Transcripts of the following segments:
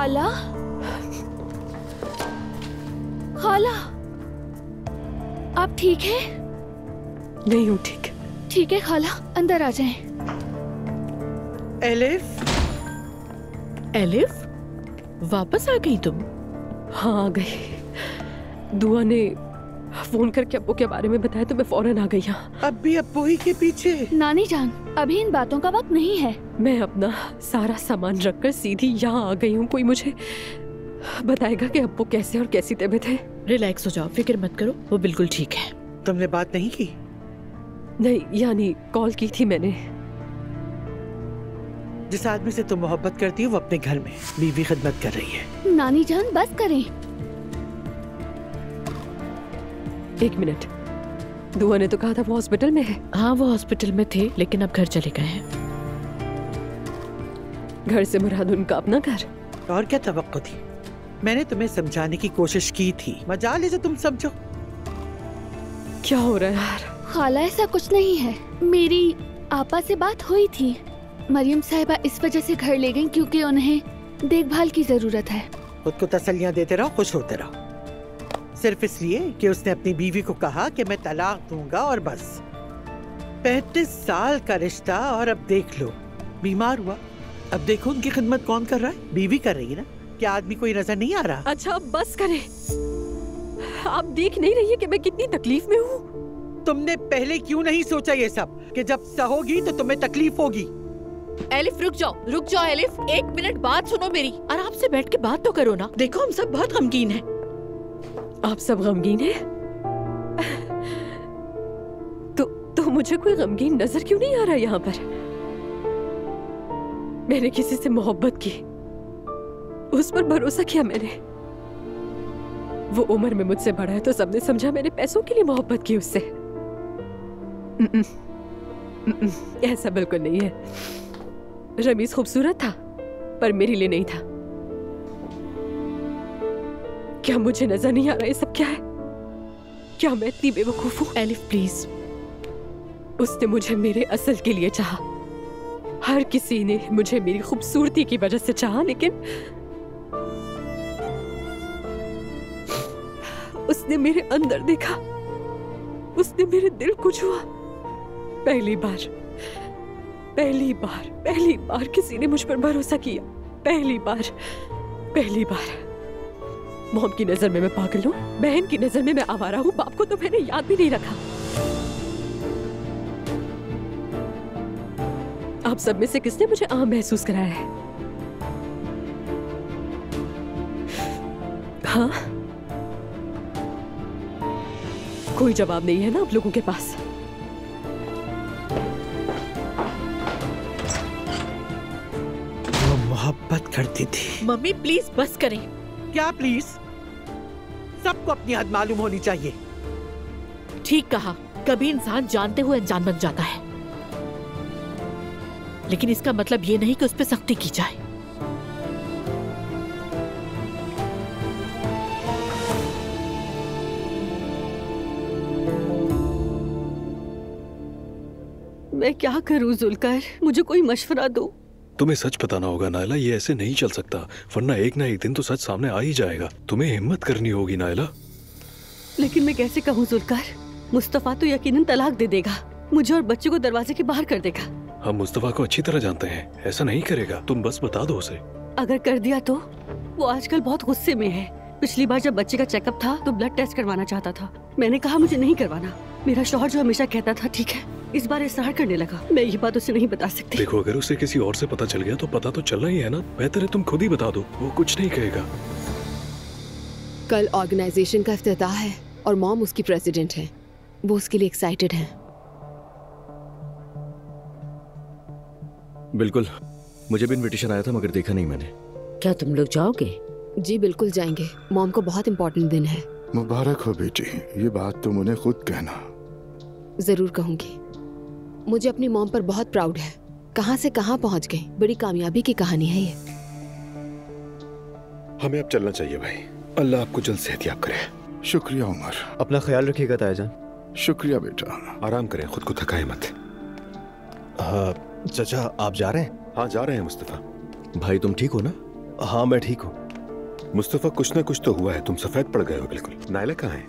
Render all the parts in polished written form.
खाला, खाला, आप ठीक हैं? नहीं हूँ ठीक। ठीक है खाला, अंदर आ जाएं। एलिफ, एलिफ, वापस आ गई तुम? हाँ आ गई। दुआ ने फोन करके अब्बू के बारे में बताया तो मैं फौरन आ गई यहाँ। अब भी अब्बू ही के पीछे? नानी जान, अभी इन बातों का वक्त नहीं है। मैं अपना सारा सामान रखकर सीधी यहाँ आ गई हूँ। कोई मुझे बताएगा कि अब्बू कैसे और कैसी तबीयत है? रिलैक्स हो जाओ, फिक्र मत करो, वो बिल्कुल ठीक है। तुमने बात नहीं की? नहीं, यानी कॉल की थी मैंने। जिस आदमी से तुम मोहब्बत करती हो वो अपने घर में बीवी खिदमत कर रही है। नानी जान बस करें। एक मिनट, दुआ ने तो कहा था वो हॉस्पिटल में है। हाँ वो हॉस्पिटल में थे, लेकिन अब घर चले गए हैं। घर से मुराद उनका अपना घर? और क्या तवक्को थी? मैंने तुम्हें समझाने की कोशिश की थी, मजाल है जो तुम समझो। क्या हो रहा है यार? खाला ऐसा कुछ नहीं है। मेरी आपा से बात हुई थी। मरियम साहिबा इस वजह से घर ले गईं क्योंकि उन्हें देखभाल की जरूरत है। खुद को तसल्लियां देते रहो, खुश होते रहो, सिर्फ इसलिए कि उसने अपनी बीवी को कहा कि मैं तलाक दूंगा और बस। 35 साल का रिश्ता और अब देख लो, बीमार हुआ। अब देखो उनकी खिदमत कौन कर रहा है? बीवी कर रही है ना। क्या आदमी कोई नजर नहीं आ रहा? अच्छा अब बस करें। आप देख नहीं रही है कि मैं कितनी तकलीफ में हूँ? तुमने पहले क्यों नहीं सोचा ये सब कि जब सहोगी तो तुम्हें तकलीफ होगी? एलिफ रुक जाओ एलिफ, 1 मिनट बात सुनो मेरी। आराम से बैठ के बात तो करो ना। देखो हम सब बहुत गमगीन हैं। आप सब गमगीन हैं? तो मुझे कोई गमगीन नजर क्यों नहीं आ रहा यहाँ पर? मैंने किसी से मोहब्बत की, उस पर भरोसा किया मैंने। वो उम्र में मुझसे बड़ा है तो सबने समझा मैंने पैसों के लिए मोहब्बत की उससे। ऐसा बिल्कुल नहीं है। रमीज खूबसूरत था पर मेरे लिए नहीं था। क्या मुझे नजर नहीं आ रहा ये सब क्या है? क्या मैं इतनी बेवकूफ हूँ? Elif please. उसने मुझे मेरे असल के लिए चाहा। हर किसी ने मुझे मेरी खूबसूरती की वजह से चाहा, लेकिन उसने मेरे अंदर देखा, उसने मेरे दिल को छुआ। पहली बार किसी ने मुझ पर भरोसा किया। पहली बार। मॉम की नजर में मैं पागल हूँ, बहन की नजर में मैं आवारा हूँ, बाप को तो मैंने याद भी नहीं रखा। आप सब में से किसने मुझे आम महसूस कराया है? हाँ, कोई जवाब नहीं है ना आप लोगों के पास? वो मोहब्बत करती थी। मम्मी प्लीज बस करें। क्या प्लीज? सबको अपनी हद मालूम होनी चाहिए। ठीक कहा, कभी इंसान जानते हुए अनजान बन जाता है, लेकिन इसका मतलब ये नहीं कि उस पर सख्ती की जाए। मैं क्या करूं जुल्कर? मुझे कोई मशवरा दो। तुम्हें सच बताना होगा नायला, ये ऐसे नहीं चल सकता, वरना एक ना एक दिन तो सच सामने आ ही जाएगा। तुम्हें हिम्मत करनी होगी नायला। लेकिन मैं कैसे कहूँ जुल्कर? मुस्तफा तो यकीनन तलाक दे देगा, मुझे और बच्चे को दरवाजे के बाहर कर देगा। हम मुस्तफा को अच्छी तरह जानते हैं, ऐसा नहीं करेगा। तुम बस बता दो उसे। अगर कर दिया तो? वो आजकल बहुत गुस्से में है। पिछली बार जब बच्चे का चेकअप था तो ब्लड टेस्ट करवाना चाहता था। मैंने कहा मुझे नहीं करवाना। मेरा शौहर जो हमेशा कहता था ठीक है, इस बार इसरार करने लगा। मैं ये बात उसे नहीं बता सकती। देखो अगर उसे किसी और से पता चल गया तो पता तो चलना ही है ना। बेहतर है तुम खुद ही बता दो, वो कुछ नहीं कहेगा। कल ऑर्गेनाइजेशन का इफ्तिताह है और मॉम उसकी प्रेसिडेंट है। वो उसके लिए एक्साइटेड है। बिल्कुल, मुझे भी इनविटेशन आया था मगर देखा नहीं मैंने। क्या तुम लोग जाओगे? जी बिल्कुल जाएंगे, मॉम को बहुत इम्पोर्टेंट दिन है। मुबारक हो बेटी, ये बात तुम उन्हें खुद कहना। जरूर कहूंगी। मुझे अपनी मॉम पर बहुत प्राउड है। कहां से कहां पहुंच गई, बड़ी कामयाबी की कहानी है ये। हमें अब चलना चाहिए भाई। अल्लाह आपको जल्द सेहतयाब करे। शुक्रिया उमर। अपना ख्याल रखिएगा तायाजान। शुक्रिया बेटा। आराम करें, खुद को थकाए मत। चाचा आप जा रहे हैं? हाँ जा रहे हैं मुस्तफा। भाई तुम ठीक हो ना? हाँ मैं ठीक हूँ। मुस्तफा कुछ ना कुछ तो हुआ है, तुम सफेद पड़ गए हो बिल्कुल। नायला कहाँ है?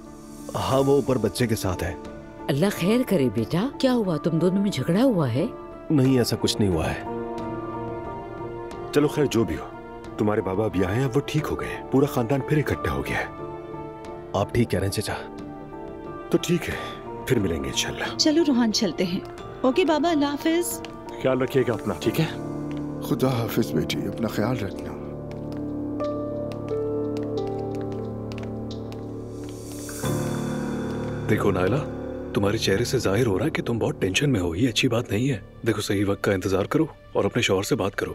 हाँ वो ऊपर बच्चे के साथ है। अल्लाह खैर करे बेटा, क्या हुआ, तुम दोनों में झगड़ा हुआ है? नहीं ऐसा कुछ नहीं हुआ है। चलो खैर जो भी हो, तुम्हारे बाबा अब यहाँ हैं, अब वो ठीक हो गए, पूरा खानदान फिर इकट्ठा हो गया है। आप ठीक कह रहे हैं चचा। तो ठीक है, फिर मिलेंगे इंशाल्लाह। चलो रूहान चलते हैं। ओके बाबा, अल्लाह हाफिज। ख्याल रखिएगा अपना, ठीक है? खुदा हाफिज बेटी, अपना ख्याल रखना। देखो नायला, तुम्हारे चेहरे से जाहिर हो रहा है कि तुम बहुत टेंशन में हो। ये अच्छी बात नहीं है। देखो सही वक्त का इंतजार करो और अपने शौहर से बात करो।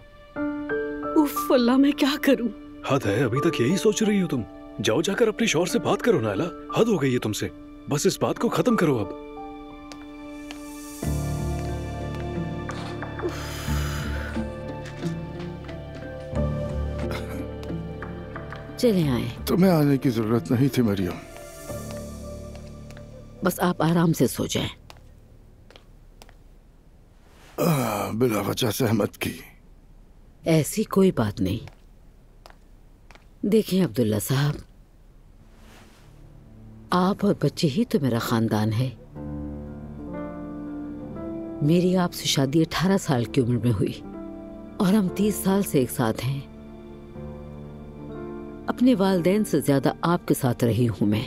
उफ अल्लाह, मैं क्या करूं? हद है, अभी तक यही सोच रही हो तुम। जाओ जाकर अपने शौहर से बात करो नायला, हद हो गई है तुमसे। बस इस बात को खत्म करो अब। चले आए। तुम्हें आने की जरूरत नहीं थी मरियम। बस आप आराम से सो जाएं। बिला वजह सहमत की। ऐसी कोई बात नहीं। देखें अब्दुल्ला साहब, आप और बच्चे ही तो मेरा खानदान है। मेरी आपसे शादी 18 साल की उम्र में हुई और हम 30 साल से एक साथ हैं। अपने वालिदैन से ज्यादा आपके साथ रही हूं मैं,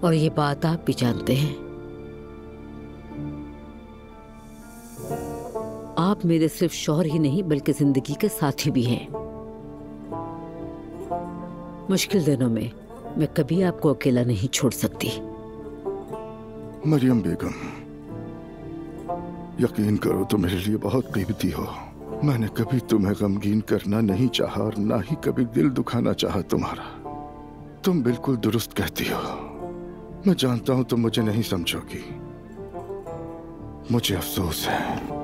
और ये बात आप भी जानते हैं। आप मेरे सिर्फ शौहर ही नहीं बल्कि जिंदगी के साथी भी हैं। मुश्किल दिनों में मैं कभी आपको अकेला नहीं छोड़ सकती। मरियम बेगम, यकीन करो तुम मेरे लिए बहुत कीमती हो। मैंने कभी तुम्हें गमगीन करना नहीं चाहा और ना ही कभी दिल दुखाना चाहा तुम्हारा। तुम बिल्कुल दुरुस्त कहती हो। मैं जानता हूं तुम मुझे नहीं समझोगी। मुझे अफसोस है।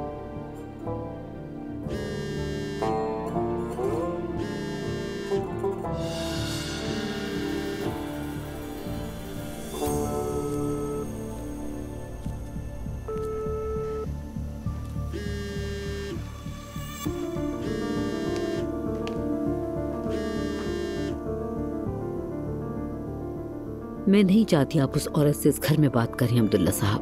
मैं नहीं चाहती आप उस औरत से इस घर में बात करें अब्दुल्ला साहब।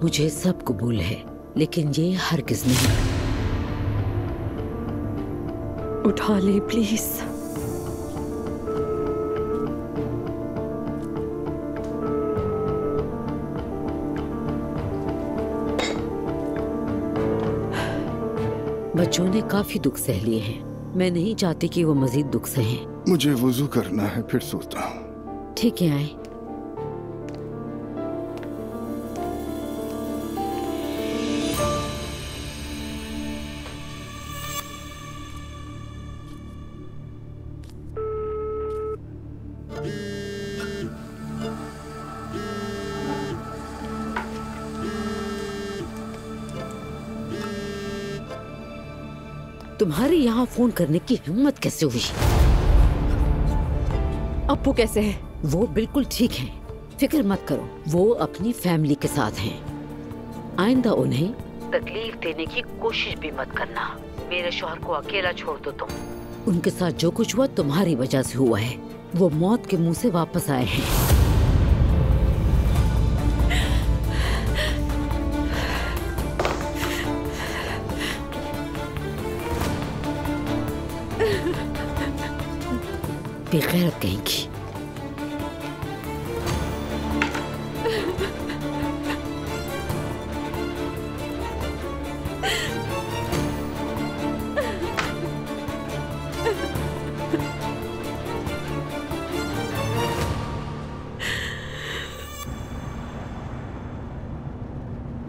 मुझे सब कबूल है, लेकिन ये हरगिज़ नहीं। उठा ले प्लीज। बच्चों ने काफी दुख सह लिए हैं। मैं नहीं चाहती कि वो मजीद दुख सहें। मुझे वुजू करना है, फिर सोता हूँ। ठीक है, आए। तुम्हारे यहाँ फोन करने की हिम्मत कैसे हुई? अप्पू कैसे है? वो बिल्कुल ठीक हैं। फिक्र मत करो, वो अपनी फैमिली के साथ हैं। आइंदा उन्हें तकलीफ देने की कोशिश भी मत करना। मेरे शौहर को अकेला छोड़ दो तुम। उनके साथ जो कुछ हुआ तुम्हारी वजह से हुआ है। वो मौत के मुंह से वापस आए हैं। बेगैरत कहेंगी।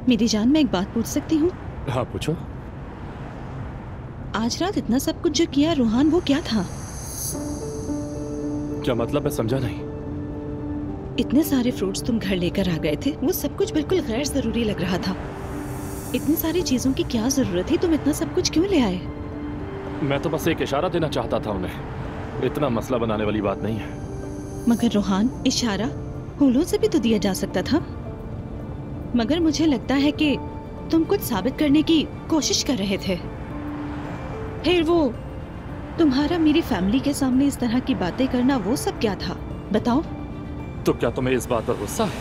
मेरी जान, मैं एक बात पूछ सकती हूँ? हाँ पूछो। आज रात इतना सब कुछ जो किया रूहान, वो क्या था? क्या मतलब? मैं समझा नहीं। इतने सारे फ्रूट्स तुम घर लेकर आ गए थे, वो सब कुछ बिल्कुल गैर जरूरी लग रहा था। इतनी सारी चीजों की क्या जरूरत थी? तुम इतना सब कुछ क्यों ले आए? मैं तो बस एक इशारा देना चाहता था उन्हें। इतना मसला बनाने वाली बात नहीं है। मगर रूहान, इशारा फूलों से भी तो दिया जा सकता था। मगर मुझे लगता है कि तुम कुछ साबित करने की कोशिश कर रहे थे। फिर वो तुम्हारा मेरी फैमिली के सामने इस तरह की बातें करना वो सब क्या था, बताओ। तो क्या तुम्हें इस बात पर गुस्सा है?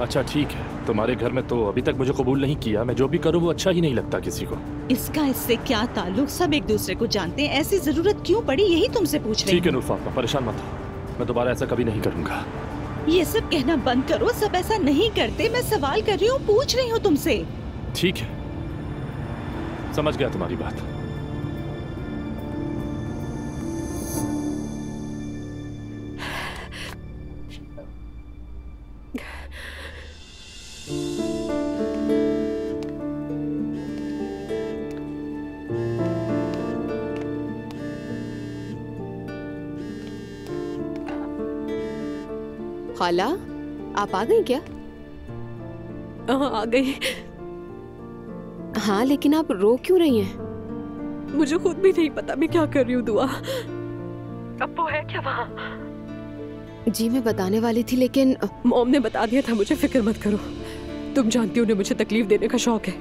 अच्छा ठीक है, तुम्हारे घर में तो अभी तक मुझे कबूल नहीं किया। मैं जो भी करूँ वो अच्छा ही नहीं लगता किसी को। इसका इससे क्या ताल्लुक? सब एक दूसरे को जानते हैं, ऐसी जरूरत क्यों पड़ी यही तुमसे पूछ रही हूँ। ठीक है नूर फातिमा, परेशान मत हो, मैं दोबारा ऐसा कभी नहीं करूँगा। ये सब कहना बंद करो, सब ऐसा नहीं करते। मैं सवाल कर रही हूँ, पूछ रही हूँ तुमसे। ठीक है, समझ गया तुम्हारी बात। खाला, आप आ गई क्या? हाँ आ गई। हाँ लेकिन आप रो क्यों रही हैं? मुझे खुद भी नहीं पता मैं क्या कर रही हूँ। दुआ, अब वो है क्या वहाँ? जी मैं बताने वाली थी लेकिन मॉम ने बता दिया था मुझे। फिक्र मत करो, तुम जानती हो उन्हें मुझे तकलीफ देने का शौक है।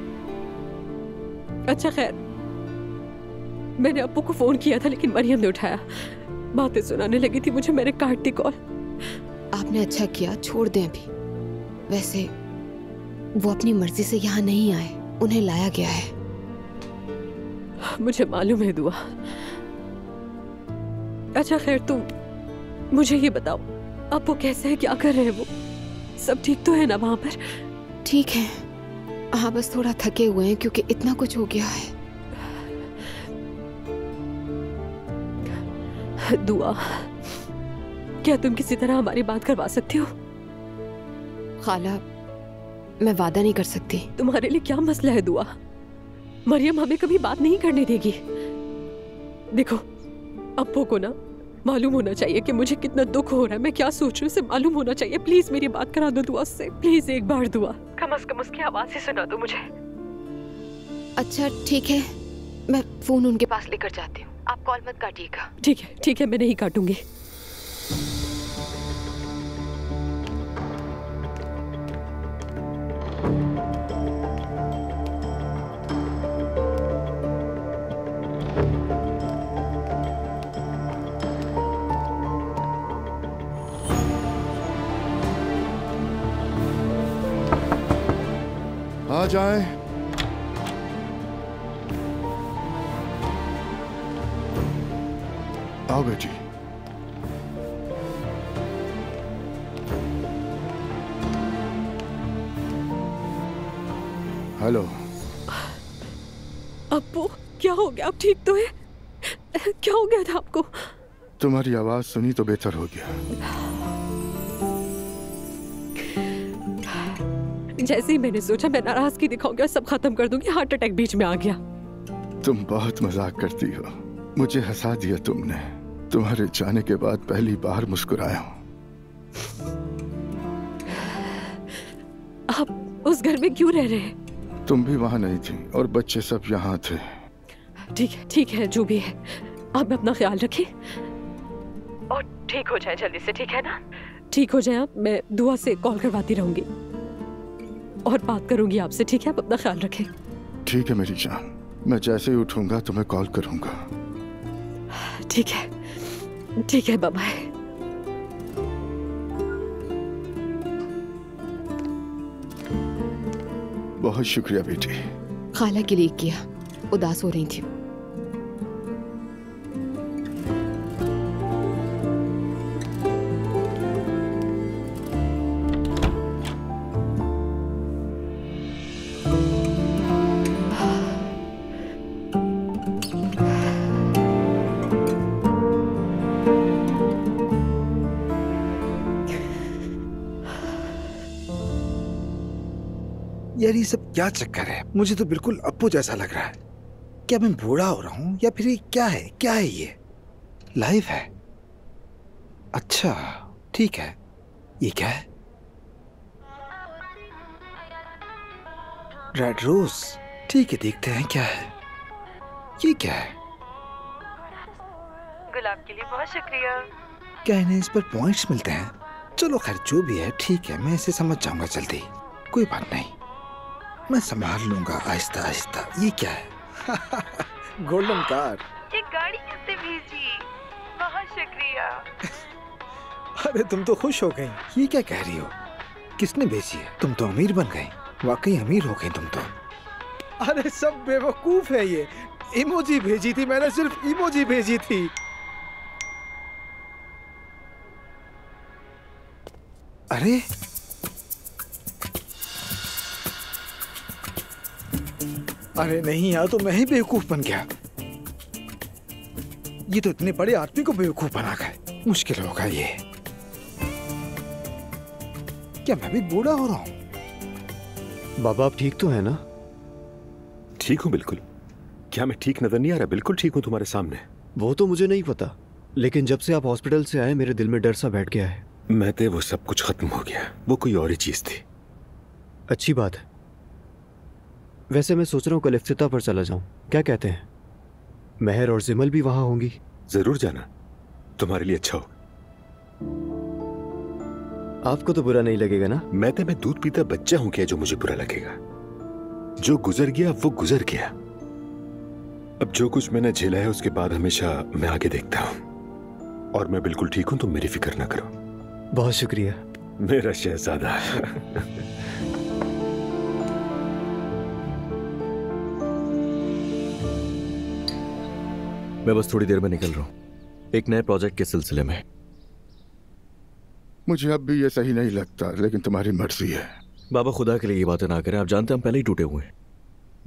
अच्छा खैर, मैंने अप्पू को फोन किया था लेकिन मरियम ने उठाया। बातें सुनाने लगी थी मुझे, मैंने काट दी कॉल। आपने अच्छा किया, छोड़ दें अभी। वैसे वो अपनी मर्जी से यहाँ नहीं आए, उन्हें लाया गया है। मुझे मालूम है दुआ। अच्छा खैर, तुम मुझे ये बताओ, अब वो कैसे है, क्या कर रहे हैं वो? सब ठीक तो है ना वहाँ पर? ठीक है, हाँ बस थोड़ा थके हुए हैं क्योंकि इतना कुछ हो गया है। दुआ, क्या तुम किसी तरह हमारी बात करवा सकती हो? खाला, मैं वादा नहीं कर सकती। तुम्हारे लिए क्या मसला है दुआ? मरियम हमें कभी बात नहीं करने देगी। देखो, अप्पू को ना मालूम होना चाहिए कि मुझे कितना दुख हो रहा है, मैं क्या सोच रही हूँ उसे मालूम होना चाहिए। प्लीज मेरी बात करा दो दुआ से, प्लीज एक बार दुआ। कम से कम उसकी आवाज ही सुना दो मुझे। अच्छा ठीक है, मैं फोन उनके पास लेकर जाती हूँ, आप कॉल मत काटिएगा। ठीक है, मैं नहीं काटूंगी। आ जाएं। आओ बेटी। हेलो। अप्पू, क्या हो गया? आप ठीक तो है? क्या हो गया था आपको? तुम्हारी आवाज सुनी तो बेहतर हो गया। जैसे ही मैंने सोचा मैं नाराजगी दिखाऊंगी और सब खत्म कर दूंगी, हार्ट अटैक बीच में आ गया। तुम बहुत मजाक करती हो, मुझे हंसा दिया तुमने। तुम्हारे जाने के बाद पहली बार मुस्कुराया हूं। आप उस घर में क्यों रह रहे हैं? तुम भी वहां नहीं थी और बच्चे सब यहाँ थे। ठीक है, जो भी है, आप अपना ख्याल रखें और ठीक हो जाए जल्दी से, ठीक है ना? ठीक हो जाए आप, मैं दुआ से कॉल करवाती रहूंगी और बात करूंगी आपसे, ठीक है? आप अपना ख्याल रखें। ठीक है मेरी जान, मैं जैसे ही उठूंगा तुम्हें कॉल करूंगा। ठीक है, बाय बाय। बहुत शुक्रिया बेटी। खाला के लिए किया, उदास हो रही थी। यार ये सब क्या चक्कर है? मुझे तो बिल्कुल अप्पू जैसा लग रहा है। क्या मैं बूढ़ा हो रहा हूँ या फिर ये क्या है ये लाइफ है? अच्छा ठीक है, ये क्या है? रेड रोज, ठीक है देखते हैं क्या है। ये क्या है? गुलाब के लिए बहुत शुक्रिया। क्या इन्हें इस पर पॉइंट्स मिलते हैं? चलो खैर जो भी है ठीक है, मैं इसे समझ जाऊंगा जल्दी, कोई बात नहीं, मैं संभाल लूंगा आहिस्ता आहिस्ता। ये क्या है? Golden car. ये गाड़ी किसने भेजी? बहुत शुक्रिया। अरे तुम तो खुश हो गई। ये क्या कह रही हो? किसने भेजी है? तुम तो अमीर बन गई। वाकई अमीर हो गई तुम तो। अरे सब बेवकूफ है ये। इमोजी भेजी थी मैंने, सिर्फ इमोजी भेजी थी। अरे अरे नहीं यार, तो मैं ही बेवकूफ बन गया। ये तो इतने बड़े आदमी को बेवकूफ बना गए। मुश्किल होगा ये। क्या मैं भी बूढ़ा हो रहा हूँ? बाबा आप ठीक तो है ना? ठीक हूँ बिल्कुल। क्या मैं ठीक नजर नहीं आ रहा? बिल्कुल ठीक हूँ तुम्हारे सामने। वो तो मुझे नहीं पता, लेकिन जब से आप हॉस्पिटल से आए मेरे दिल में डर सा बैठ गया है। मैं वो सब कुछ खत्म हो गया। वो कोई और ही चीज थी। अच्छी बात है। वैसे मैं सोच रहा हूँ कल इफ्तिताह पर चला जाऊं, क्या कहते हैं? महर और जिमल भी वहां होंगी। जरूर जाना, तुम्हारे लिए अच्छा हो। आपको तो बुरा नहीं लगेगा ना? मैं दूध पीता बच्चा हूं क्या जो मुझे बुरा लगेगा? जो गुजर गया वो गुजर गया। अब जो कुछ मैंने झेला है उसके बाद हमेशा मैं आगे देखता हूं। और मैं बिल्कुल ठीक हूं, तुम मेरी फिक्र ना करो। बहुत शुक्रिया मेरा शहजादा। मैं बस थोड़ी देर में निकल रहा हूँ, एक नए प्रोजेक्ट के सिलसिले में। मुझे अब भी ये सही नहीं लगता, लेकिन तुम्हारी मर्जी है। बाबा खुदा के लिए ये बातें ना करें, आप जानते हैं हम पहले ही टूटे हुए हैं।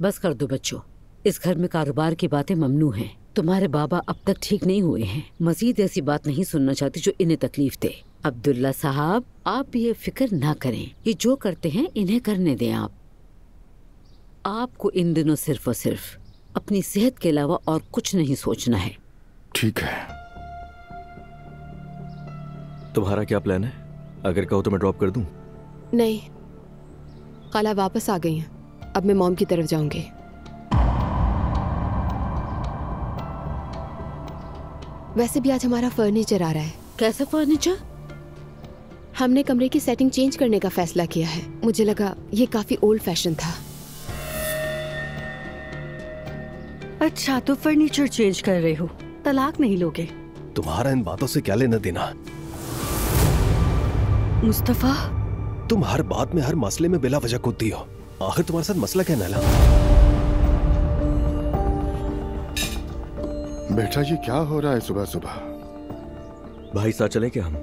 बस कर दो बच्चों, इस घर में कारोबार की बातें ममनू हैं। तुम्हारे बाबा अब तक ठीक नहीं हुए हैं। मजीद ऐसी बात नहीं सुनना चाहती जो इन्हें तकलीफ दे। अब्दुल्ला साहब, आप भी ये फिक्र ना करें। ये जो करते हैं इन्हें करने दें। आपको इन दिनों सिर्फ और सिर्फ अपनी सेहत के अलावा और कुछ नहीं सोचना है। ठीक है। तुम्हारा क्या प्लान है? अगर कहो तो मैं ड्रॉप कर दूं? नहीं, खाला वापस आ गई हैं। अब मैं मॉम की तरफ जाऊंगी। वैसे भी आज हमारा फर्नीचर आ रहा है। कैसा फर्नीचर? हमने कमरे की सेटिंग चेंज करने का फैसला किया है। मुझे लगा ये काफी ओल्ड फैशन था। अच्छा, तो फर्नीचर चेंज कर रहे हो, तलाक नहीं लोगे? तुम्हारा इन बातों से क्या लेना देना? मुस्तफा, तुम हर बात में, हर मसले में बिला वजह कूदती हो। आखिर तुम्हारे साथ मसला क्या नैला? बेटा ये क्या हो रहा है सुबह सुबह? भाई साथ चले क्या हम?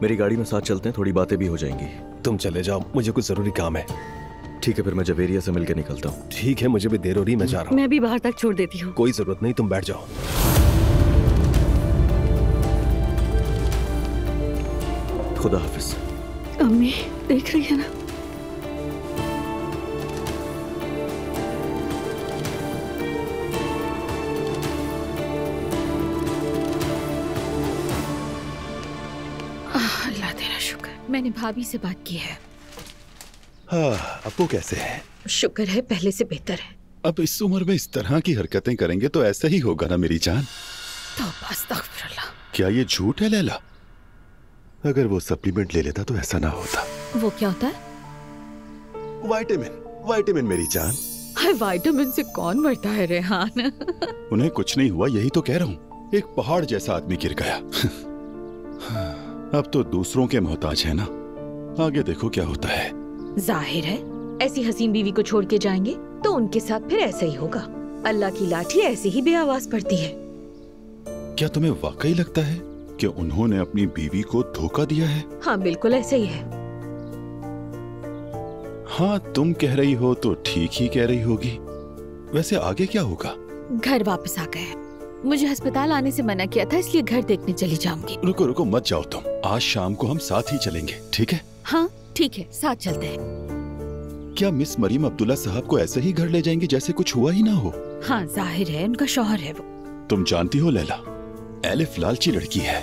मेरी गाड़ी में साथ चलते हैं, थोड़ी बातें भी हो जाएंगी। तुम चले जाओ, मुझे कुछ जरूरी काम है। ठीक है, फिर मैं जवेरिया से मिलकर निकलता हूँ। ठीक है, मुझे भी देर हो रही, मैं जा रहा हूँ। मैं भी बाहर तक छोड़ देती हूँ। कोई जरूरत नहीं, तुम बैठ जाओ। खुदा हाफिज। अम्मी देख रही है ना? अल्लाह तेरा शुक्र, मैंने भाभी से बात की है। हाँ, अप्पू कैसे है? शुक्र है, पहले से बेहतर है। अब इस उम्र में इस तरह की हरकतें करेंगे तो ऐसा ही होगा ना मेरी जान। तौबा अस्तगफिरुल्लाह। क्या ये झूठ है लैला? अगर वो सप्लीमेंट ले लेता तो ऐसा ना होता। वो क्या होता है? विटामिन, विटामिन मेरी जान। हाय, विटामिन से कौन मरता है रेहान? उन्हें कुछ नहीं हुआ, यही तो कह रहा हूँ। एक पहाड़ जैसा आदमी गिर गया। अब तो दूसरों के मोहताज है ना। आगे देखो क्या होता है। जाहिर है, ऐसी हसीन बीवी को छोड़ के जाएंगे तो उनके साथ फिर ऐसा ही होगा। अल्लाह की लाठी ऐसे ही बेआवाज पड़ती है। क्या तुम्हें वाकई लगता है कि उन्होंने अपनी बीवी को धोखा दिया है? हाँ, बिल्कुल ऐसा ही है। हाँ, तुम कह रही हो तो ठीक ही कह रही होगी। वैसे आगे क्या होगा? घर वापस आ गए। मुझे अस्पताल आने से मना किया था, इसलिए घर देखने चली जाऊंगी। रुको रुको मत जाओ तुम। आज शाम को हम साथ ही चलेंगे, ठीक है? हाँ ठीक है, साथ चलते हैं। क्या मिस मरीम अब्दुल्ला साहब को ऐसे ही घर ले जाएंगे जैसे कुछ हुआ ही ना हो? हाँ, जाहिर है उनका शौहर है वो। तुम जानती हो लैला, एलिफ लालची लड़की है।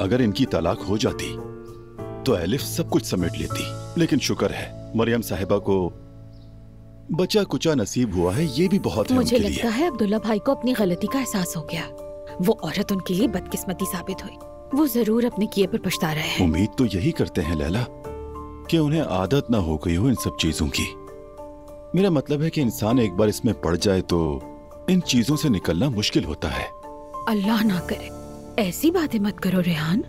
अगर इनकी तलाक हो जाती तो एलिफ सब कुछ समेट लेती। लेकिन शुक्र है मरियम साहिबा को बचा कुचा नसीब हुआ है, ये भी बहुत है मुझे उनके लगता है अब्दुल्ला भाई को अपनी गलती का एहसास हो गया। वो औरत उनके लिए बदकिस्मती साबित हुई। वो जरूर अपने किए पर पछता रहे हैं। उम्मीद तो यही करते हैं लैला कि उन्हें आदत ना हो गई हो इन सब चीजों की। मेरा मतलब है कि इंसान एक बार इसमें पड़ जाए तो इन चीजों से निकलना मुश्किल होता है। अल्लाह ना करे, ऐसी बातें मत करो रेहान।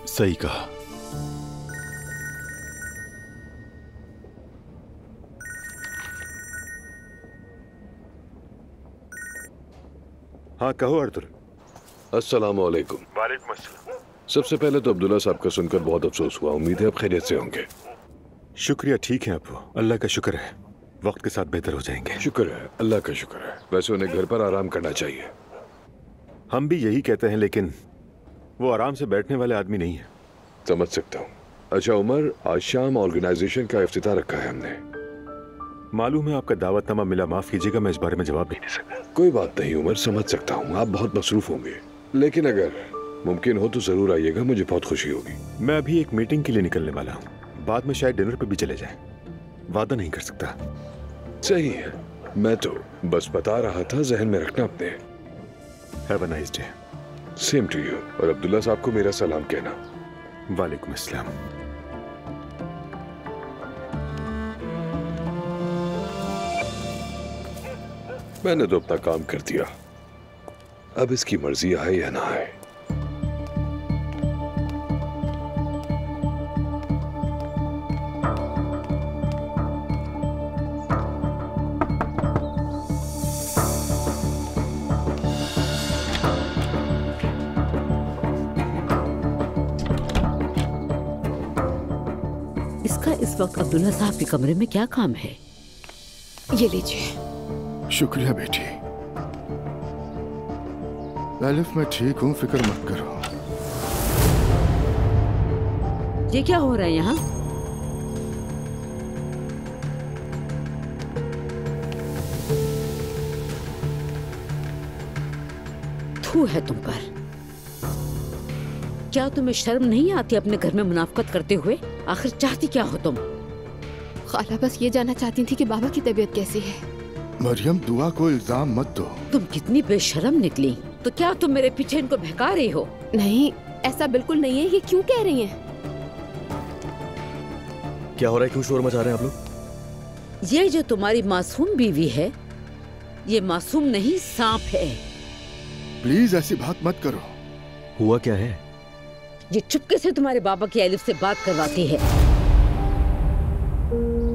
सही कहा। हाँ कहो अर्तुर। अस्सलाम वालेकुम। वालेकुम अस्सलाम। सबसे पहले तो अब्दुल्ला साहब का सुनकर बहुत अफसोस हुआ। उम्मीद है आप खैरियत से होंगे। शुक्रिया, ठीक है अब्बू, अल्लाह का शुक्र है, वक्त के साथ बेहतर हो जाएंगे। शुक्र है, अल्लाह का शुक्र है। वैसे उन्हें घर पर आराम करना चाहिए। हम भी यही कहते हैं, लेकिन वो आराम से बैठने वाले आदमी नहीं है। समझ सकता हूँ। अच्छा उमर, आज शाम ऑर्गेनाइजेशन का इफ्तिताह रखा है हमने। मालूम है आपका दावतनामा मिला, माफ कीजिएगा मैं इस बारे में जवाब नहीं दे सकता। कोई बात नहीं उमर, समझ सकता हूँ आप बहुत मसरूफ होंगे, लेकिन अगर मुमकिन हो तो जरूर आइएगा, मुझे बहुत खुशी होगी। मैं अभी एक मीटिंग के लिए निकलने वाला हूँ, बाद में शायद डिनर पे भी चले जाएं। वादा नहीं कर सकता। सही है, मैं तो बस बता रहा था, जहन में रखना अपने। Have a nice day. Same to you. और अब्दुल्ला साहब को मेरा सलाम कहना। वालेकुम अस्सलाम। मैंने तो अपना काम कर दिया, अब इसकी मर्जी आए या ना आए। इसका इस वक्त अब्दुल्ला साहब के कमरे में क्या काम है? ये लीजिए। शुक्रिया बेटी। एलिफ मैं ठीक हूँ, फिक्र मत करो। ये क्या हो रहा है यहाँ? थू है तुम पर। क्या तुम्हें शर्म नहीं आती अपने घर में मुनाफकत करते हुए? आखिर चाहती क्या हो तुम? खाला बस ये जानना चाहती थी कि बाबा की तबीयत कैसी है। मरियम दुआ को इल्जाम मत दो। तुम कितनी बेशर्म निकली। तो क्या तुम मेरे पीछे इनको बहका रही हो? नहीं, ऐसा बिल्कुल नहीं है। ये क्यों कह रही हैं? क्या हो रहा है? क्यों शोर मचा रहे हैं आप लोग? ये जो तुम्हारी मासूम बीवी है, ये मासूम नहीं, सांप है। प्लीज ऐसी बात मत करो। हुआ क्या है? ये चुपके से तुम्हारे बाबा की एलिफ से बात करवाती है।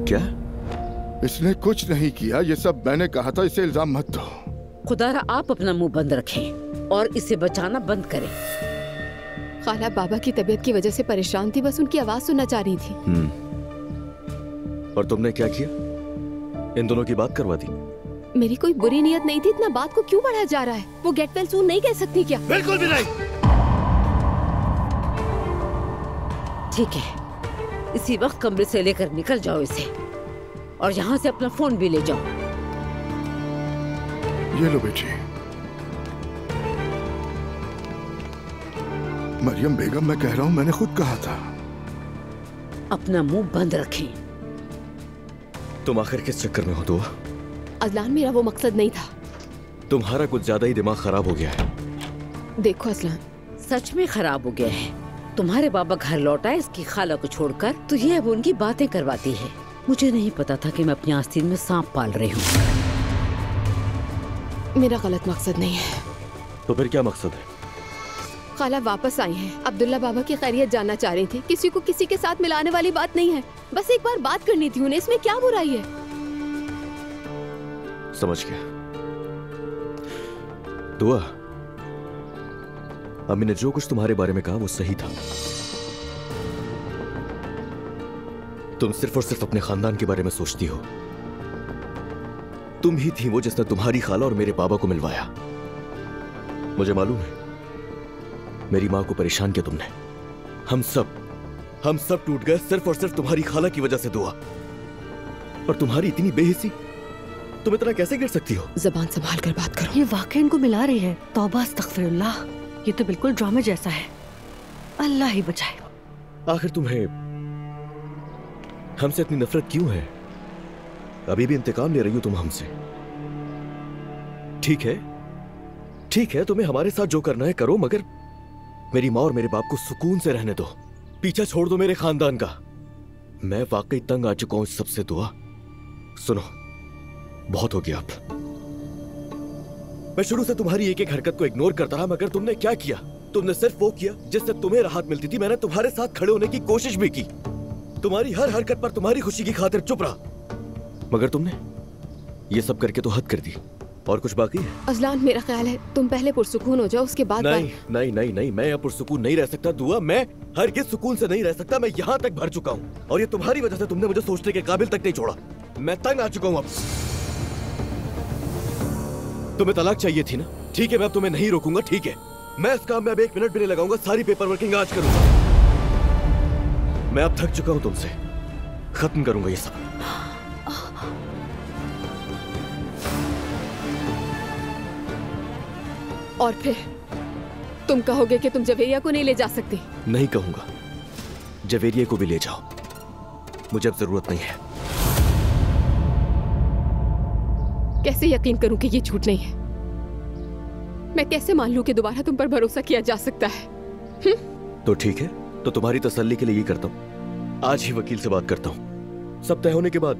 क्या? इसने कुछ नहीं किया, ये सब मैंने कहा था, इसे इल्जाम मत दो। खुदारा आप अपना मुंह बंद रखें और इसे बचाना बंद करें। खाला बाबा की तबीयत की वजह से परेशान थी, बस उनकी आवाज सुनना चाह रही थी। और तुमने क्या किया? इन दोनों की बात करवा दी? मेरी कोई बुरी नियत नहीं थी, इतना बात को क्यों बढ़ाया जा रहा है? वो गेट वेल सून नहीं कह सकती क्या? बिल्कुल भी नहीं। ठीक है, इसी वक्त कमरे से लेकर निकल जाओ इसे, और यहाँ से अपना फोन भी ले जाओ। ये लो बेटी। मरियम बेगम, मैं कह रहा हूँ, मैंने खुद कहा था। अपना मुंह बंद रखें। तुम आखिर किस चक्कर में हो दुआ? अजलान, मेरा वो मकसद नहीं था। तुम्हारा कुछ ज्यादा ही दिमाग खराब हो गया है। देखो अजलान, सच में खराब हो गया है। तुम्हारे बाबा घर लौटा है इसकी खाला को छोड़कर, तो ये अब उनकी बातें करवाती है। मुझे नहीं पता था कि मैं अपनी आस्तीन में सांप पाल रही हूँ। मेरा गलत मकसद नहीं है। तो फिर क्या मकसद है? खाला वापस आई हैं, अब्दुल्ला बाबा की खैरियत जानना चाह रही थी। किसी को किसी के साथ मिलाने वाली बात नहीं है, बस एक बार बात करनी थी उन्हें। इसमें क्या बुराई है? समझ गया। दुआ, अम्मी ने जो कुछ तुम्हारे बारे में कहा वो सही था। तुम सिर्फ और सिर्फ अपने खानदान के बारे में सोचती हो। तुम ही थी वो जिसने तुम्हारी खाला और मेरे बाबा को मिलवाया। मुझे मालूम है, मेरी मां को परेशान किया तुमने। हम सब टूट गए सिर्फ और सिर्फ तुम्हारी खाला की वजह से दुआ। और तुम्हारी इतनी बेहिसी, तुम इतना कैसे गिर सकती हो? जबान संभाल कर बात करो। ये वाकई इनको मिला रही है। तौबा अस्तगफिरुल्लाह, ये तो बिल्कुल ड्रामा जैसा है। अल्लाह ही बचाए। आखिर तुम्हें हमसे इतनी नफरत क्यों है? अभी भी इंतकाम ले रही हो तुम हमसे? ठीक है, तुम्हें हमारे साथ जो करना है करो, मगर मेरी माँ और मेरे बाप को सुकून से रहने दो। पीछा छोड़ दो मेरे खानदान का। मैं वाकई तंग आ चुका हूं इस सबसे दुआ। सुनो, बहुत हो गया अब। मैं शुरू से तुम्हारी एक एक हरकत को इग्नोर करता रहा, मगर तुमने क्या किया? तुमने सिर्फ वो किया जिससे तुम्हें राहत मिलती थी। मैंने तुम्हारे साथ खड़े होने की कोशिश भी की, तुम्हारी हर हरकत पर तुम्हारी खुशी की खातिर चुप रहा, मगर तुमने ये सब करके तो हद कर दी। और कुछ बाकी है? अजलान, मेरा ख्याल है तुम पहले पुरसुकून हो जाओ, उसके बाद नहीं नहीं नहीं नहीं, मैं अब पुरसुकून नहीं रह सकता दुआ। मैं हरगिज़ सुकून से नहीं रह सकता। मैं यहाँ तक भर चुका हूँ और ये तुम्हारी वजह से तुमने मुझे सोचने के काबिल तक नहीं छोड़ा। मैं तंग आ चुका हूँ अब। तुम्हें तलाक चाहिए थी ना? ठीक है, मैं अब तुम्हें नहीं रोकूंगा। ठीक है, मैं इस काम में अब 1 मिनट भी नहीं लगाऊंगा। सारी पेपर वर्किंग आज करूंगा। मैं अब थक चुका हूं तुमसे। खत्म करूंगा ये सब। और फिर तुम कहोगे कि तुम जवेरिया को नहीं ले जा सकती? नहीं कहूंगा। जवेरिया को भी ले जाओ, मुझे अब जरूरत नहीं है। कैसे यकीन करूं कि ये झूठ नहीं है? मैं कैसे मान लूं कि दोबारा तुम पर भरोसा किया जा सकता है? तो ठीक है, तो तुम्हारी तसल्ली के लिए ये करता हूँ, आज ही वकील से बात करता हूँ। सब तय होने के बाद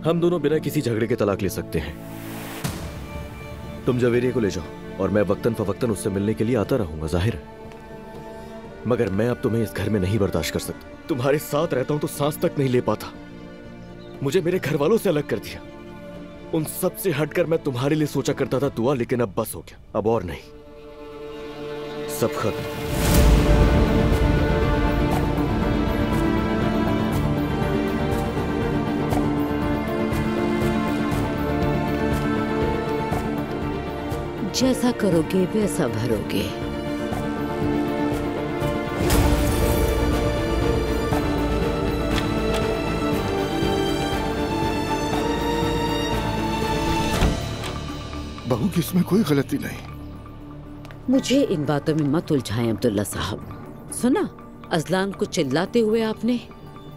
हम दोनों बिना किसी झगड़े के तलाक ले सकते हैं। तुम जवेरिया को ले जाओ और मैं वक्तन फवक्तन उससे मिलने के लिए आता रहूंगा, जाहिर है। मगर मैं अब तुम्हें इस घर में नहीं बर्दाश्त कर सकता। तुम्हारे साथ रहता हूं तो सांस तक नहीं ले पाता। मुझे मेरे घर वालों से अलग कर दिया। उन सब से हटकर मैं तुम्हारे लिए सोचा करता था दुआ, लेकिन अब बस हो गया, अब और नहीं, सब खत्म। जैसा करोगे वैसा भरोगे। बहू की इसमें कोई गलती नहीं। मुझे इन बातों में मत उलझाएं अब्दुल्ला साहब। सुना, अजलान को चिल्लाते हुए आपने,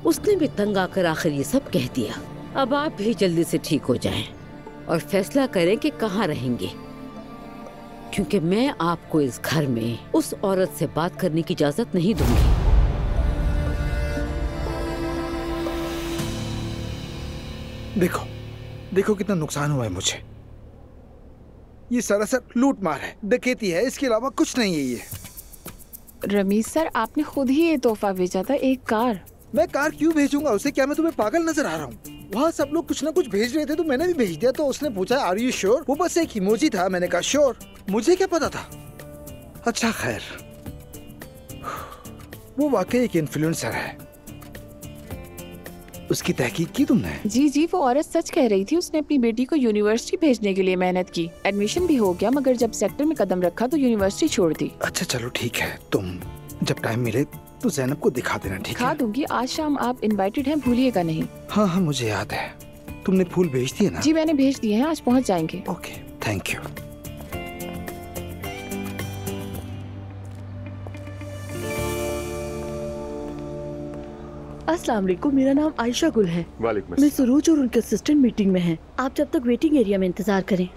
उसने भी तंग आकर आखिर ये सब कह दिया। अब आप भी जल्दी से ठीक हो जाएं और फैसला करें कि कहाँ रहेंगे, क्योंकि मैं आपको इस घर में उस औरत से बात करने की इजाजत नहीं दूंगी। देखो देखो कितना नुकसान हुआ है मुझे। ये सरासर लूट मार है, डकैती है, इसके अलावा कुछ नहीं है ये। रमीज सर, आपने खुद ही ये तोहफा भेजा था, एक कार। मैं कार क्यों भेजूंगा उसे? क्या मैं तुम्हें पागल नजर आ रहा हूँ? वहाँ सब लोग कुछ ना कुछ भेज रहे थे तो मैंने भी भेज दिया। तो उसने पूछा आर यू श्योर? वो बस एक इमोजी था। मैंने कहा श्योर। मुझे क्या पता था? अच्छा खैर, वो वाकई एक इन्फ्लुएंसर है। उसकी तहकीक की तुमने? जी जी, वो औरत सच कह रही थी। उसने अपनी बेटी को यूनिवर्सिटी भेजने के लिए मेहनत की, एडमिशन भी हो गया, मगर जब सेक्टर में कदम रखा तो यूनिवर्सिटी छोड़ दी। अच्छा चलो ठीक है, तुम जब टाइम मिले तो जैनब को दिखा देना, ठीक है? दिखा दूंगी। आज शाम आप इनवाइटेड हैं, भूलिएगा नहीं। हाँ हाँ मुझे याद है। तुमने फूल भेज दिए ना? जी मैंने भेज दिए हैं, आज पहुँच जाएंगे। Okay, thank you. अस्सलाम वालेकुम, मेरा नाम आयशा गुल है। वालेकुम। मैं सुरूज और उनके असिस्टेंट मीटिंग में हैं। आप जब तक वेटिंग एरिया में इंतजार करें।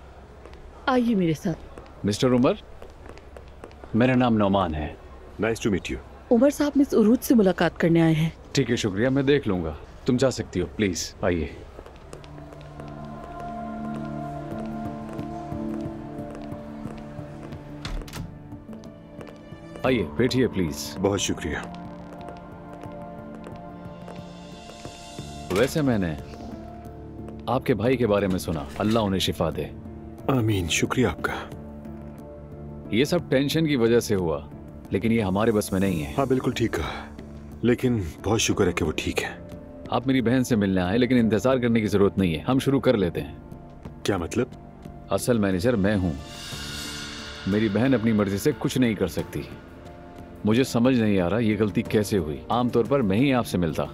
आइए मेरे साथ। मिस्टर उमर, मेरा नाम नौमान है। Nice to meet you. Umar साहब मिस उरूज से मुलाकात करने आए हैं। ठीक है, शुक्रिया, मैं देख लूंगा। तुम जा सकती हो, प्लीज आइए। आइए बैठिए प्लीज। बहुत शुक्रिया। वैसे मैंने आपके भाई के बारे में सुना, अल्लाह उन्हें शिफा दे। आमीन, शुक्रिया आपका। ये सब टेंशन की वजह से हुआ, लेकिन ये हमारे बस में नहीं है। हाँ बिल्कुल ठीक कहा, लेकिन बहुत शुक्र है कि वो ठीक है। आप मेरी बहन से मिलने आए, लेकिन इंतजार करने की जरूरत नहीं है, हम शुरू कर लेते हैं। क्या मतलब? असल मैनेजर मैं हूँ, मेरी बहन अपनी मर्जी से कुछ नहीं कर सकती। मुझे समझ नहीं आ रहा ये गलती कैसे हुई। आमतौर पर मैं ही आपसे मिलता।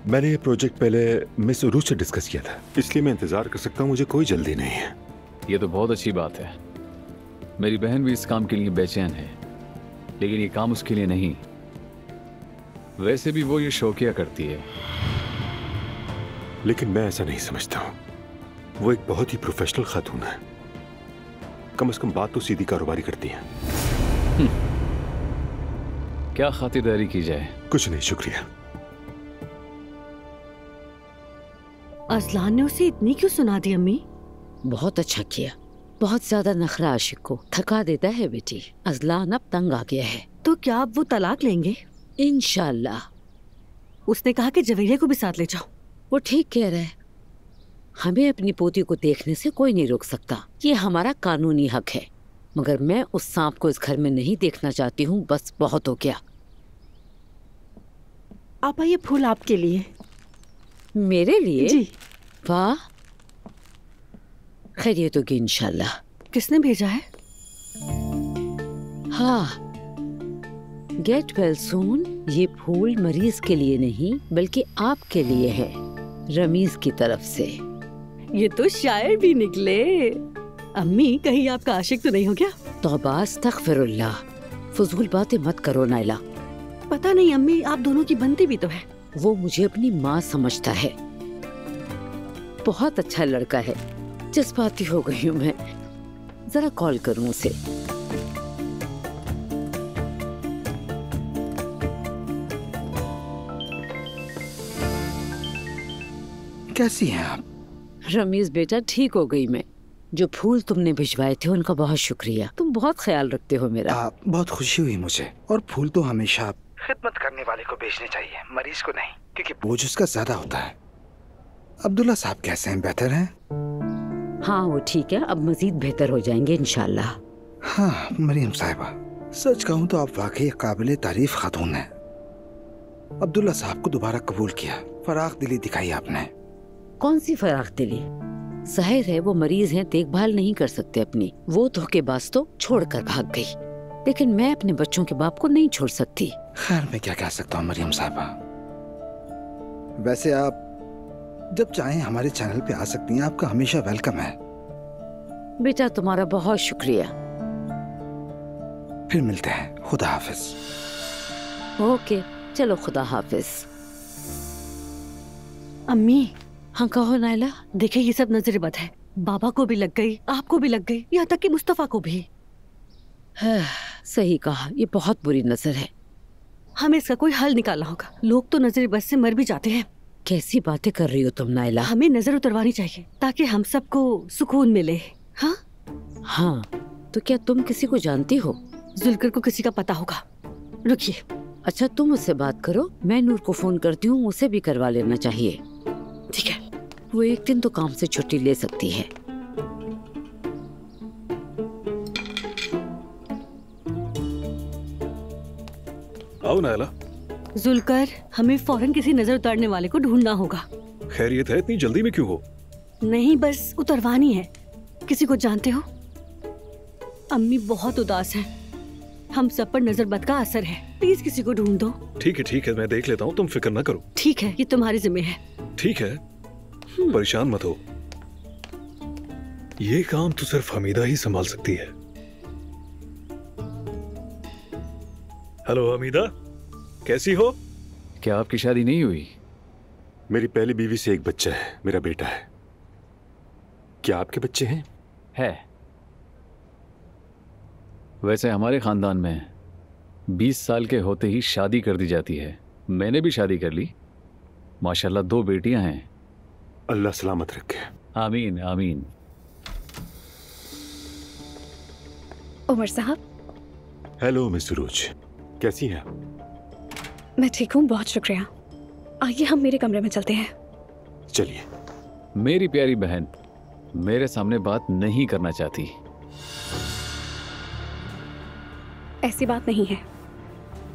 मैंने ये प्रोजेक्ट पहले मिस उरूज से डिस्कस किया था, इसलिए मैं इंतजार कर सकता हूँ, मुझे कोई जल्दी नहीं है। ये तो बहुत अच्छी बात है। मेरी बहन भी इस काम के लिए बेचैन है, लेकिन ये काम उसके लिए नहीं। वैसे भी वो ये शौकिया करती है। लेकिन मैं ऐसा नहीं समझता हूँ। वो एक बहुत ही प्रोफेशनल खातून है, कम से कम बात तो सीधी कारोबारी करती है। क्या खातिरदारी की जाए? कुछ नहीं, शुक्रिया। अजलान ने उसे इतनी क्यों सुना दी अम्मी? बहुत अच्छा किया, बहुत ज्यादा नखरा आशिक को थका देता है बेटी। अजलान अब तंग आ गया है। तो क्या आप वो तलाक लेंगे? इंशाल्लाह। उसने कहा कि जवेरिया को भी साथ ले जाओ। वो ठीक कह रहा है। हमें अपनी पोती को देखने से कोई नहीं रोक सकता, ये हमारा कानूनी हक है। मगर मैं उस सांप को इस घर में नहीं देखना चाहती हूँ। बस बहुत हो गया। आपा ये फूल आपके लिए। मेरे लिए? जी। वाह, खैरियत होगी इंशाल्लाह। किसने भेजा है? हाँ, गेट वेल सून। ये फूल मरीज के लिए नहीं बल्कि आपके लिए है, रमीज की तरफ से। ये तो शायर भी निकले। अम्मी, कहीं आपका आशिक तो नहीं हो गया? तौबा अस्तगफिरुल्लाह, फजूल बातें मत करो नाइला। पता नहीं अम्मी, आप दोनों की बनती भी तो है। वो मुझे अपनी माँ समझता है। बहुत अच्छा लड़का है। जज्बाती हो गई हूँ मैं। जरा कॉल करूँ उसे। कैसी हैं आप? रमीज बेटा, ठीक हो गई मैं। जो फूल तुमने भिजवाए थे उनका बहुत शुक्रिया। तुम बहुत ख्याल रखते हो मेरा। बहुत खुशी हुई मुझे। और फूल तो हमेशा खिदमत करने वाले को भेजने चाहिए, मरीज को नहीं, क्योंकि बोझ उसका ज्यादा होता है। अब्दुल्ला साहब कैसे हैं? बेहतर हैं? हाँ, वो ठीक है। अब मजीद बेहतर हो जाएंगे इंशाल्लाह। हाँ मरियम साहिबा, सच कहूँ तो आप वाकई काबिल तारीफ खातून हैं। अब्दुल्ला साहब को दोबारा कबूल किया, फराख दिली दिखाई आपने। कौन सी फराख दिली? जाहिर है वो मरीज हैं, देखभाल नहीं कर सकते अपनी। वो धोखेबाज तो छोड़कर भाग गई, लेकिन मैं अपने बच्चों के बाप को नहीं छोड़ सकती। खैर, मैं क्या कह सकता हूँ मरियम साहिबा। वैसे आप जब चाहें हमारे चैनल पे आ सकती हैं, आपका हमेशा वेलकम है। बेटा तुम्हारा बहुत शुक्रिया। फिर मिलते हैं। खुदा हाफिज। ओके, चलो खुदा हाफिज। अम्मी। हाँ कहो नाइला। देखिए, ये सब नजर बद है। बाबा को भी लग गई, आपको भी लग गई, यहाँ तक कि मुस्तफा को भी। सही कहा, ये बहुत बुरी नजर है। हमें इसका कोई हल निकालना होगा। लोग तो नजर बद से मर भी जाते हैं। कैसी बातें कर रही हो तुम नाइला? हमें नजर उतरवानी चाहिए ताकि हम सबको सुकून मिले। हाँ हाँ, तो क्या तुम किसी को जानती हो? जुल्कर को किसी का पता होगा। रुकिए। अच्छा, तुम उससे बात करो, मैं नूर को फोन करती हूँ, उसे भी करवा लेना चाहिए। ठीक है। वो एक दिन तो काम से छुट्टी ले सकती है। आओ नायला। जुल्कर, हमें फौरन किसी नजर उतारने वाले को ढूंढना होगा। खैरियत है? इतनी जल्दी में क्यों हो? नहीं, बस उतरवानी है। किसी को जानते हो? अम्मी बहुत उदास हैं। हम सब पर नजर बद का असर है। प्लीज किसी को ढूंढ दो। ठीक है, मैं देख लेता हूँ, तुम फिक्र ना करो। ठीक है, ये तुम्हारे जिम्मे है। ठीक है, परेशान मत हो। ये काम तो सिर्फ हमीदा ही संभाल सकती है। हेलो हमीदा, कैसी हो? क्या आपकी शादी नहीं हुई? मेरी पहली बीवी से एक बच्चा है, मेरा बेटा है। क्या आपके बच्चे हैं? है। वैसे हमारे खानदान में 20 साल के होते ही शादी कर दी जाती है। मैंने भी शादी कर ली। माशाल्लाह 2 बेटियां हैं। अल्लाह सलामत रखे। आमीन आमीन। उमर साहब। हेलो मिस सुरूज, कैसी हैं आप? मैं ठीक हूँ, बहुत शुक्रिया। आइए हम मेरे कमरे में चलते हैं। चलिए। मेरी प्यारी बहन मेरे सामने बात नहीं करना चाहती। ऐसी बात नहीं है,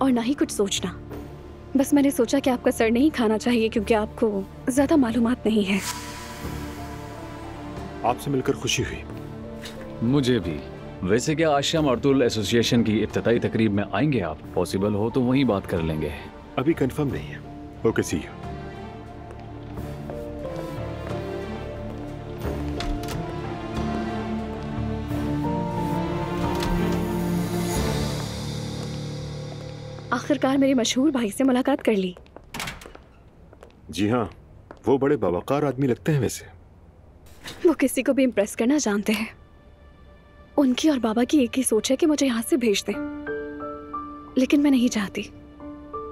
और ना ही कुछ सोचना। बस मैंने सोचा कि आपका सर नहीं खाना चाहिए क्योंकि आपको ज्यादा मालूमात नहीं है। आपसे मिलकर खुशी हुई। मुझे भी। वैसे क्या आश्रम अर्तुल एसोसिएशन की इफ्तिताई तकरीब में आएंगे आप? पॉसिबल हो तो वहीं बात कर लेंगे। अभी कंफर्म नहीं है। Okay, see you. आखिरकार मेरे मशहूर भाई से मुलाकात कर ली। जी हाँ, वो बड़े बावकार आदमी लगते हैं। वैसे वो किसी को भी इम्प्रेस करना जानते हैं। उनकी और बाबा की एक ही सोच है कि मुझे यहाँ से भेज दें, लेकिन मैं नहीं चाहती।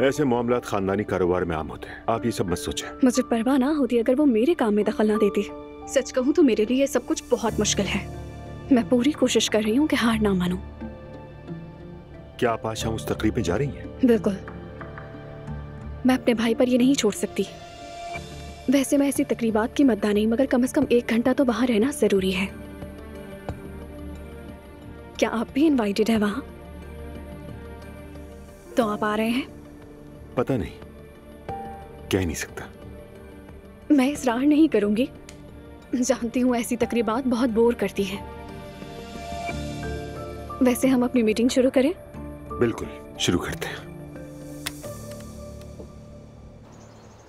ऐसे मामलात खानदानी कारोबार में आम होते हैं, आप ये सब मत सोचें। मुझे परवाह ना होती अगर वो मेरे काम में दखल ना देती। सच कहूँ तो मेरे लिए ये सब कुछ बहुत मुश्किल है। मैं पूरी कोशिश कर रही हूँ कि हार ना मानूं। क्या आप आज शाम उस तकरीब में जा रही हैं? बिल्कुल। मैं अपने भाई पर ये नहीं छोड़ सकती। वैसे मैं ऐसी तकरीबात की मद्दा नहीं, मगर कम से कम 1 घंटा तो वहां रहना जरूरी है। क्या आप भी इनवाइटेड है वहां? तो आप आ रहे हैं? पता नहीं, कह नहीं सकता। मैं इसरार नहीं करूंगी। जानती हूँ ऐसी तकरीबात बहुत बोर करती हैं। वैसे हम अपनी मीटिंग शुरू करें? बिल्कुल, शुरू करते हैं।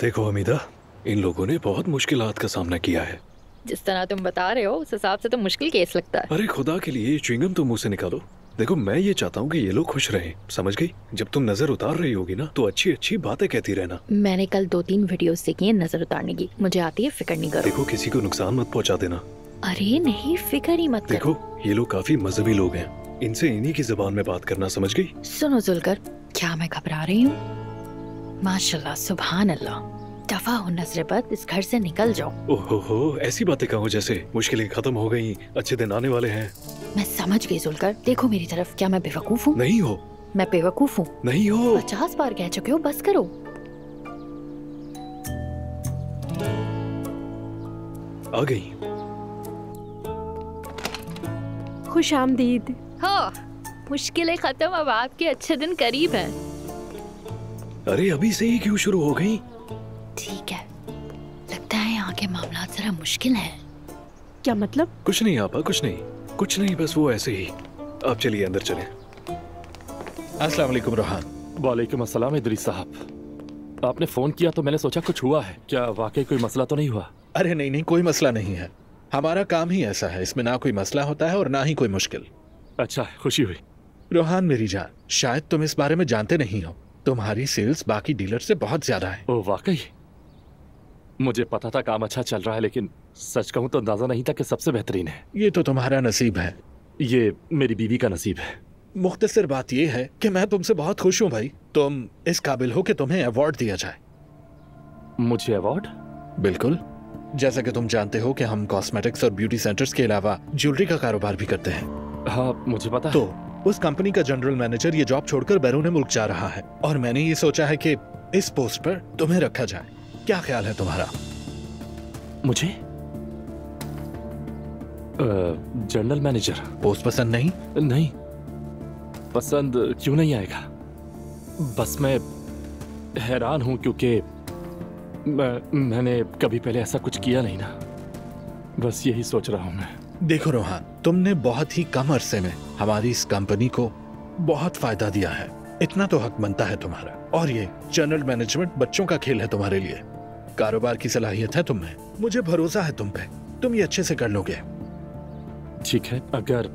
देखो हमीदा, इन लोगों ने बहुत मुश्किलात का सामना किया है। जिस तरह तुम बता रहे हो उस हिसाब से तो मुश्किल केस लगता है। अरे खुदा के लिए च्युइंगम तो मुंह से निकालो। देखो मैं ये चाहता हूँ कि ये लोग खुश रहें, समझ गई? जब तुम नजर उतार रही होगी ना तो अच्छी अच्छी बातें कहती रहना। मैंने कल 2-3 वीडियोस देखी है नजर उतारने की, मुझे आती है, फिक्र नहीं करो। देखो किसी को नुकसान मत पहुँचा देना। अरे नहीं, फिक्र ही मत देखो ये लोग काफी मजहबी लोग हैं, इनसे इन्हीं की जुबान में बात करना, समझ गई? सुनो जुलकर, क्या मैं घबरा रही हूँ? माशाल्लाह, सुभान अल्लाह। दफा हो नजरेबद, इस घर से निकल जाओ। ओहो, ऐसी बातें कहो जैसे मुश्किलें खत्म हो गई, अच्छे दिन आने वाले हैं। मैं समझ गई जुलकर, देखो मेरी तरफ। क्या मैं बेवकूफ हूँ? नहीं हो। मैं बेवकूफ हूँ? नहीं हो। 50 बार कह चुके हो, बस करो। आ गई। खुश आमदीद। हाँ, मुश्किलें खत्म, अब आपके अच्छे दिन करीब हैं। अरे अभी से ही क्यों शुरू हो गई? ठीक है, लगता है यहाँ के मामला जरा मुश्किल हैं। क्या मतलब? कुछ नहीं आपा, कुछ नहीं, बस वो ऐसे ही। आप चलिए अंदर चलें। अस्सलाम वालेकुम रोहान। वालेकुम अस्सलाम इदरीस साहब। आपने फोन किया तो मैंने सोचा कुछ हुआ है। क्या वाकई कोई मसला तो नहीं हुआ? अरे नहीं, कोई मसला नहीं है। हमारा काम ही ऐसा है, इसमें ना कोई मसला होता है और ना ही कोई मुश्किल। अच्छा, खुशी हुई। रोहान मेरी जान, शायद तुम इस बारे में जानते नहीं हो, तुम्हारी सेल्स बाकी डीलर से बहुत ज्यादा है। ओह वाकई? मुझे पता था काम अच्छा चल रहा है, लेकिन सच कहूं तो अंदाजा नहीं था कि सबसे बेहतरीन है। ये तो तुम्हारा नसीब है। ये मेरी बीवी का नसीब है। मुख्तसर बात ये है कि मैं तुमसे बहुत खुश हूँ भाई। तुम इस काबिल हो कि तुम्हें अवार्ड दिया जाए। मुझे अवार्ड? बिल्कुल। जैसा कि तुम जानते हो कि हम कॉस्मेटिक्स और ब्यूटी सेंटर्स के अलावा ज्वेलरी का कारोबार भी करते हैं। हाँ मुझे पता है। तो उस कंपनी का जनरल मैनेजर ये जॉब छोड़कर बैरून मुल्क जा रहा है और मैंने ये सोचा है कि इस पोस्ट पर तुम्हें रखा जाए। क्या ख्याल है तुम्हारा? मुझे जनरल मैनेजर पोस्ट पसंद नहीं? नहीं, पसंद क्यों नहीं आएगा? बस मैं हैरान हूं क्योंकि मैंने कभी पहले ऐसा कुछ किया नहीं ना। बस यही सोच रहा हूं मैं। देखो रोहान, तुमने बहुत ही कम अरसे में हमारी इस कंपनी को बहुत फायदा दिया है। इतना तो हक बनता है तुम्हारा। और ये जनरल मैनेजमेंट बच्चों का खेल है तुम्हारे लिए। कारोबार की सलाहियत है तुम में, मुझे भरोसा है तुम पे, तुम ये अच्छे से कर लोगे। ठीक है, अगर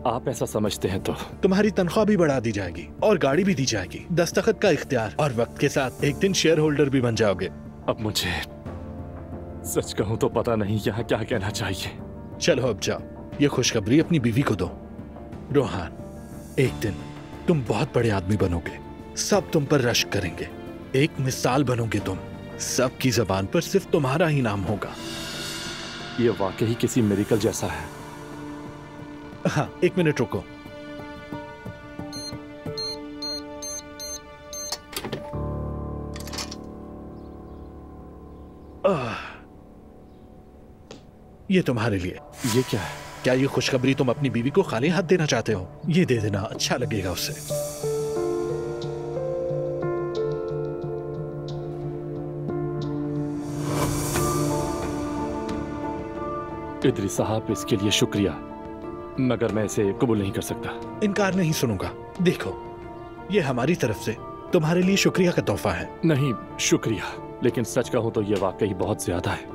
आप ऐसा समझते हैं तो तुम्हारी तनख्वाह भी बढ़ा दी जाएगी और गाड़ी भी दी जाएगी, दस्तखत का इख्तियार, और वक्त के साथ एक दिन शेयर होल्डर भी बन जाओगे। अब मुझे सच कहूं तो पता नहीं यहाँ क्या कहना चाहिए। चलो अब जाओ, ये खुशखबरी अपनी बीवी को दो। रोहान, एक दिन तुम बहुत बड़े आदमी बनोगे, सब तुम पर रश्क करेंगे, एक मिसाल बनोगे तुम, सबकी जबान पर सिर्फ तुम्हारा ही नाम होगा। ये वाकई किसी मिरेकल जैसा है। हाँ, 1 मिनट रुको। ये तुम्हारे लिए। ये क्या है? क्या ये खुशखबरी तुम अपनी बीवी को खाली हाथ देना चाहते हो? ये दे देना, अच्छा लगेगा उससे। इदरीस साहब, इसके लिए शुक्रिया, मगर मैं इसे कबूल नहीं कर सकता। इनकार नहीं सुनूंगा। देखो, ये हमारी तरफ से तुम्हारे लिए शुक्रिया का तोहफा है। नहीं शुक्रिया, लेकिन सच कहूं तो ये वाकई बहुत ज्यादा है।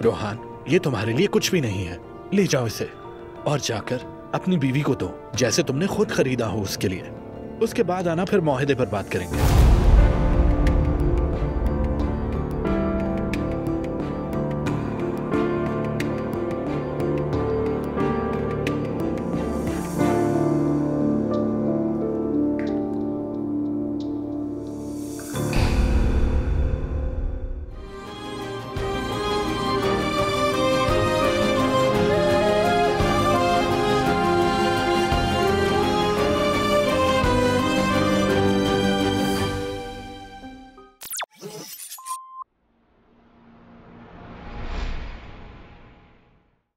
रोहान, ये तुम्हारे लिए कुछ भी नहीं है। ले जाओ इसे और जाकर अपनी बीवी को दो, जैसे तुमने खुद खरीदा हो उसके लिए। उसके बाद आना, फिर मुआहदे पर बात करेंगे।